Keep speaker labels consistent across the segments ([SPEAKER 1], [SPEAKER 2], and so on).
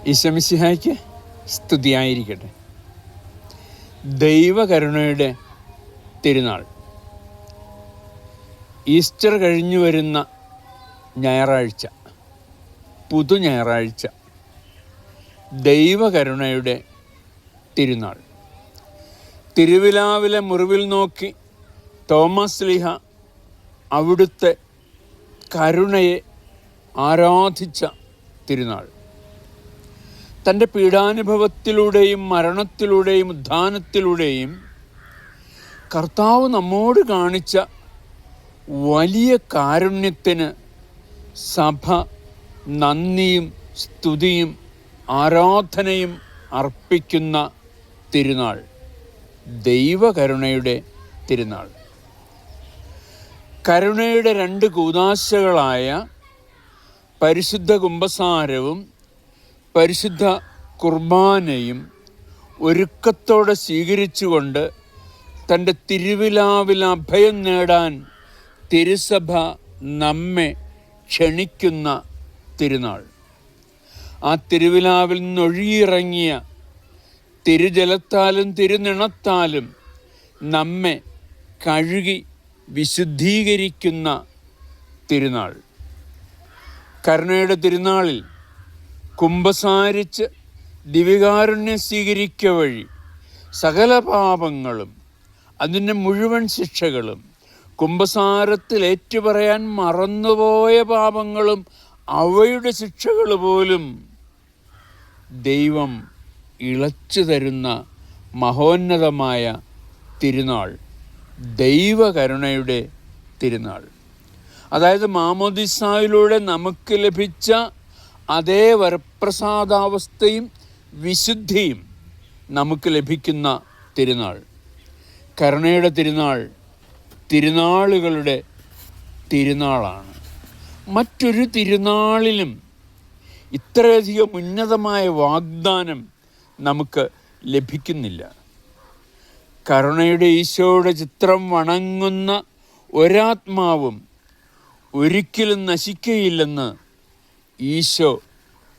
[SPEAKER 1] ഈശോ മിശിഹായ്ക്ക് സ്തുതിയായിരിക്കട്ടെ. ദൈവകരുണയുടെ തിരുനാൾ ഈസ്റ്റർ കഴിഞ്ഞു വരുന്ന ഞായറാഴ്ച, പുതു ഞായറാഴ്ച, ദൈവകരുണയുടെ തിരുനാൾ. തിരുവിലാവിലെ മുറിവിൽ നോക്കി തോമസ് ലീഹ അവിടുത്തെ കരുണയെ ആരാധിച്ച തിരുനാൾ. തൻ്റെ പീഡാനുഭവത്തിലൂടെയും മരണത്തിലൂടെയും ഉത്ഥാനത്തിലൂടെയും കർത്താവ് നമ്മോട് കാണിച്ച വലിയ കാരുണ്യത്തിന് സഭ നന്ദിയും സ്തുതിയും ആരാധനയും അർപ്പിക്കുന്ന തിരുനാൾ, ദൈവകരുണയുടെ തിരുനാൾ. കരുണയുടെ രണ്ട് കൂദാശകളായ പരിശുദ്ധ കുമ്പസാരവും പരിശുദ്ധ കുർബാനയും ഒരുക്കത്തോടെ സ്വീകരിച്ചുകൊണ്ട് തൻ്റെ തിരുവിലാവിൽ അഭയം നേടാൻ തിരുസഭ നമ്മെ ക്ഷണിക്കുന്ന തിരുനാൾ. ആ തിരുവിലാവിൽ നിന്നൊഴുകിയിറങ്ങിയ തിരുജലത്താലും തിരുനിണത്താലും നമ്മെ കഴുകി വിശുദ്ധീകരിക്കുന്ന തിരുനാൾ. കരുണയുടെ തിരുനാളിൽ കുമ്പസാരിച്ച് ദിവ്യകാരുണ്യം സ്വീകരിക്കുക വഴി സകല പാപങ്ങളും അതിൻ്റെ മുഴുവൻ ശിക്ഷകളും, കുമ്പസാരത്തിൽ ഏറ്റുപറയാൻ മറന്നുപോയ പാപങ്ങളും അവയുടെ ശിക്ഷകൾ പോലും ദൈവം ഇളച്ചു തരുന്ന മഹോന്നതമായ തിരുനാൾ, ദൈവകരുണയുടെ തിരുനാൾ. അതായത് മാമോദിസായിലൂടെ നമുക്ക് ലഭിച്ച അതേ വരപ്രസാദാവസ്ഥയും വിശുദ്ധിയും നമുക്ക് ലഭിക്കുന്ന തിരുനാൾ. കരുണയുടെ തിരുനാൾ തിരുനാളുകളുടെ തിരുനാളാണ്. മറ്റൊരു തിരുനാളിലും ഇത്രയധികം ഉന്നതമായ വാഗ്ദാനം നമുക്ക് ലഭിക്കുന്നില്ല. കരുണയുടെ ഈശോയുടെ ചിത്രം വണങ്ങുന്ന ഒരാത്മാവും ഒരിക്കലും നശിക്കുകയില്ലെന്ന് ഈശോ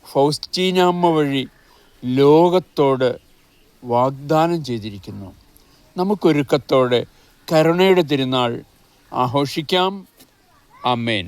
[SPEAKER 1] ഫൗസ്റ്റീനാമ്മ വഴി ലോകത്തോട് വാഗ്ദാനം ചെയ്തിരിക്കുന്നു. നമുക്കൊരുക്കത്തോടെ കരുണയുടെ തിരുനാൾ ആഘോഷിക്കാം. ആമേൻ.